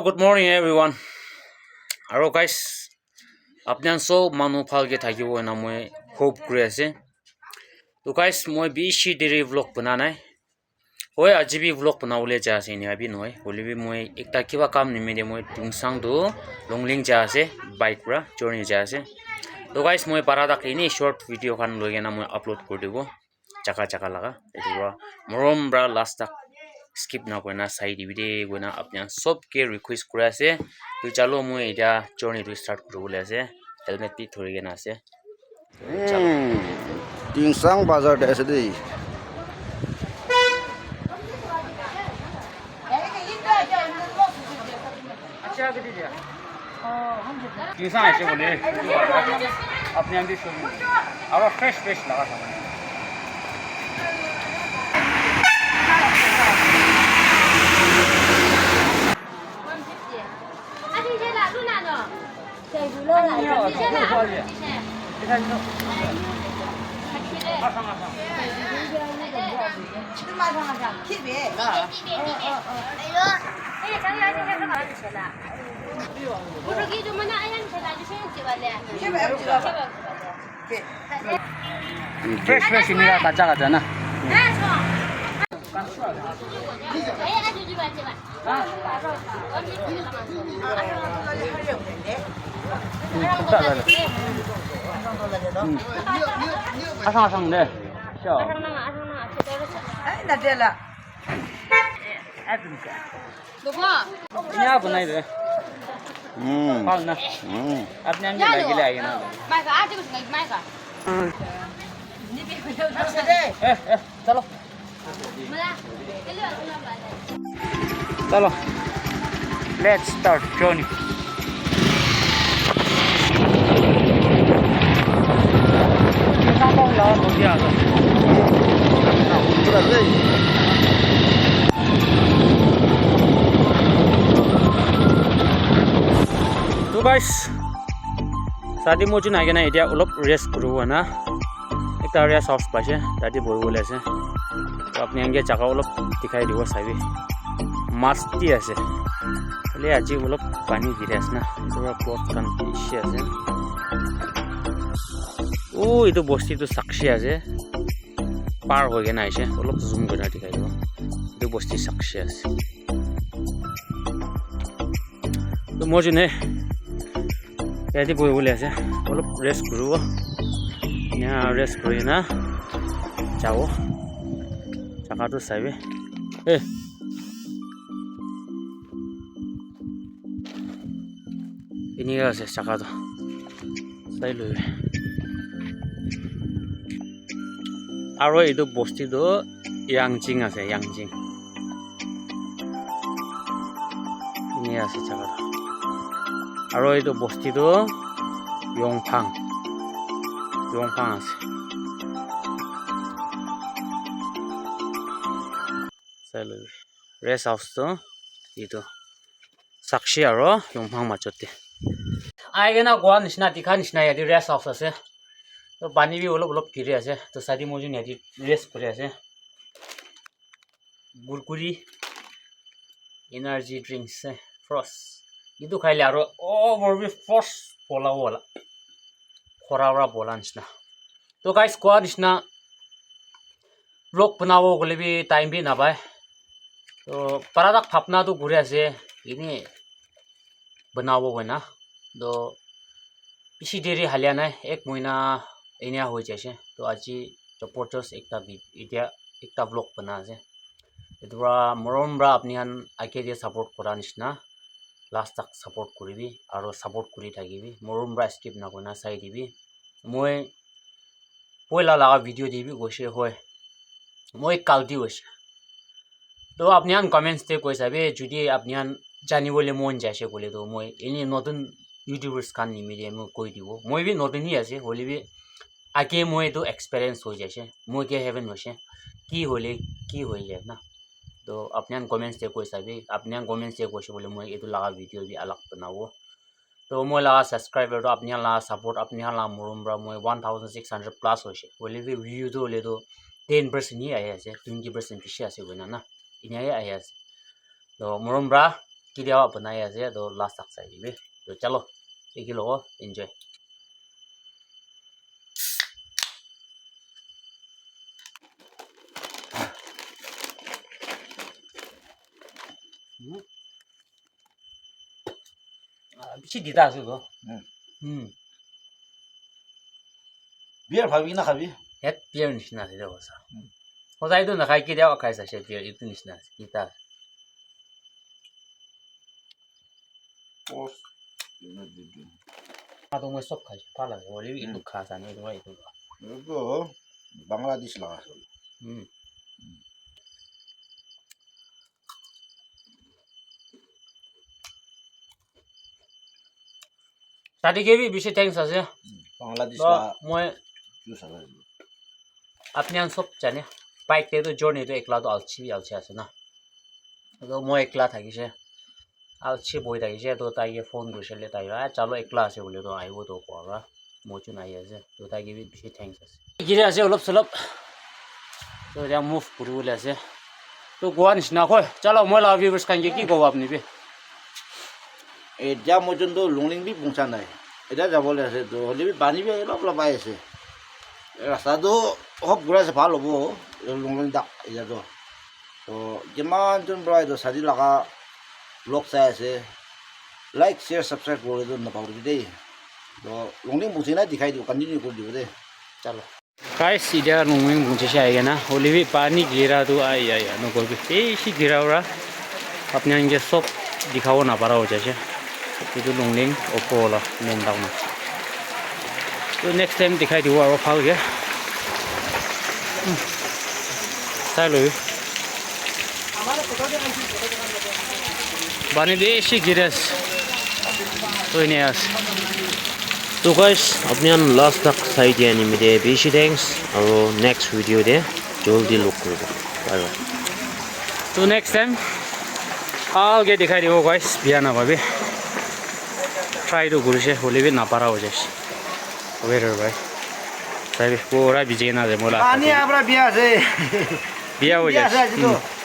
good morning everyone. Aro guys, apnian so manu phal ke thakibo na moi hope kuri ase. To guys, moi bishi dere vlog bana nai. Hoi ajibi vlog banawole ja ase ni abi noi. Holibi moi ekta kiba kam ni mede moi tungsang do longling ja ase bike ra journey ja ase. To guys, moi parada kini short video khan loge na moi upload kor dibo. Chaka laga. Etu morom bra last tak skip na koina side video koina apnian sob ke request kura ase. To chalo moi eta journey to start kuribole ase. Helmet pi thori ke na ase. Tingsang bazar da ase dei. अच्छा किती दिया तिngsang ऐसे बोले अपने अंदर show और fresh लगा सामान fresh ini lah kaca na. Asang deh. Siapa? Ada lah. Ini apa nih deh? Pal na. Apne ange lagi lagi na. Maika, aja kus ngai Maika. चलो चलो let's start journey तो guys साथी मोजु नागे ना एटा उलप rest करू ना एकटा rest house पासे ताती बहिबले আছে তো আপনি আগে জায়গা অলপ দেখাই দিব চাইবি মাছটি আছে খালি আজি অলপ পানী গিৰি আছে না পুৰা ক্লথ কান পিছে আছে ও এইটো বস্তিটো সাক্ষী আছে পাৰ হৈ গেনা আছে অলপ জুম কৰি দেখাই দিব এইটো বস্তি সাক্ষী আছে তো মই জনে ইয়াতে বহিবলে আছে অলপ ৰেষ্ট কৰিব না ৰেষ্ট কৰি না যাও জায়গাটো চাইবে এনেকা আছে জায়গাটো চাই লৈ আৰু এইটো বস্তিটো ইয়াংজিং আছে ইয়াংজিং এনেকা আছে জায়গাটো আৰু এইটো বস্তিটো ইয়ংফাং আছে ৰেষ্ট হাউচটো এইটো সাক্ষী আৰু ইয়ংফাং মাজতে আইগেনা গোৱা নিচিনা তীখা নিচিনা ইয়াতে ৰেষ্ট হাউচ আছে তো পানী বি অলপ গিৰি আছে তো চাৰি মজুন ইয়াতে ৰেষ্ট কৰি আছে গুৰগুৰি এনাৰ্জি ড্ৰিংকছ ফ্ৰছ এইটো খাইলে আৰু বৰবি ফ্ৰছ পলাবলা খৰা বলা নিচিনা তো গাইজ কোৱা নিচিনা ব্লগ বনাব গ'লে বি টাইম বি নাপায় তো পাৰাদাক ভাপনাটো ঘূৰি আছে এনেই বনাব গৈ তো বেছি দেৰি হালিয়া নাই 1 মহিনা এনে হৈ যাইছে তো আজি জবৰদস্ত একটা ব্লগ বনা আছে এইটো মৰম বৰা আপুনি আগে দিয়ে ছাপোৰ্ট কৰা নিচিনা লাষ্ট তাক ছাপোৰ্ট কৰিবি আৰু ছাপোৰ্ট কৰি থাকিবি মৰম বৰা স্কিপ নকৰিনা চাই দিবি মই পইলা লগা ভিডিঅ' দিবি গৈছে হয় মই কালটি গৈছে তো আপনি কমেন্টসতে কৈ চাবে যদি আপনি জানিবলৈ মন যাইছে বলে তো মই এনে নতুন ইউটিউবার্স খান নিমিডিয়ে মই কৈ দিব মই বি নতুনই আছে হলে বি আগে মই এইটো এক্সপেৰিয়েন্স হৈ যাইছে মই কে হেভেন হৈছে কি হলে কি হৈ যায় না তো আপনি কমেন্টসতে কৈ চাবে আপনি কমেন্টসতে কৈছে বলে মই এইটো লগা ভিডিঅ' বি আলাগ বনাব তো মই লগা সাবস্ক্রাইবার তো আপনি লগা সাপোর্ট আপনি লগা মৰম বৰা মই 1600 প্লাস হৈছে হলে বি ভিউটো হলে তো 10% নি আহি আছে 20% পিছে আছে গৈ না ইনাই আহি আছে তো মৰম বৰা কিদিয়া বনাই আছে তো লাষ্ট তাক চাই দিবি তো চলো দেখি লো এনজয় বেশি দিতা আছে গো বিয়ার ভাবি না খাবি হেড বিয়ার নিচিনা আছে দেখো স্যার সদায়তো নাখাই কেতিয়াও খাই চাইছে বিয়াৰ এইটো নিচিনা আছে তিতা তো মই চব খাইছো ভাল লাগে হ'লেও এইটো খা জানি এইটো বাংলাদেশ লাগা তাদেরকে বেশি থ্যাংকস আছে বাংলাদেশ মই আপনি সব জানে বাইকতে তো জর্নিটো একলা তো আলছি আছে না তো মই একলা থাকিছে আলছি বহি থাকিছে তো তাইকে ফোন কৰিছিলে তাই চালো একলা আছে বুলি তো আহিব তো কোৱা মইতো নাহি আছে তো তাইকে বেছি থ্যাংকস আছে গিৰে আছে অলপ চলপ তো এতিয়া মুভ কৰিবলৈ আছে তো গোৱা নিচিনা কয় চালো মই লাভ ভিউৱাৰ্ছ খানকে কি ক'ব আপুনি বি এতিয়া মই যোনটো লংলিং বি পहुঁচা নাই এতিয়া যাবলৈ আছে তো হ'লে পানী বি অলপ লগাই আছে ৰাস্তাটো অলপ ঘূৰাইছে ভাল হ'ব লংলিং দাক এতিয়াতো তো যিমানজন পৰা এইটো চাৰি লগা ব্লগ চাই আছে লাইক শ্বেয়াৰ ছাবস্ক্ৰাইব কৰিটো নাপাহৰিবি দেই তো লংলিং পहुঁচি নাই দেখাই দিওঁ কণ্টিনিউ কৰি দিব দেই चलो गाइस इधर लॉन्गलिंग पहुंचे से आएगा ना होली भी पानी गिरा तो आई नको भी गिरा रहा अपने इनके सब दिखाओ ना पा रहा हो जैसे itu longling opo lah main down तो नेक्स्ट टाइम दिखाई दियो और फाल के sai lo bani beshi giras तो ini as तो गाइस अपने लास्ट तक साई दिया नहीं मेरे बेशी थैंक्स और नेक्स्ट वीडियो दे जल्दी लुक करो बाय बाय तो नेक्स्ट टाइम आगे दिखाई दियो गाइस बिया ना भाभी ट्राई तो गुरुसे होली भी ना पारा हो जाए वेटर भाई भाई पूरा बिजी ना दे मोला पानी आपरा बिया से बिया हो जाए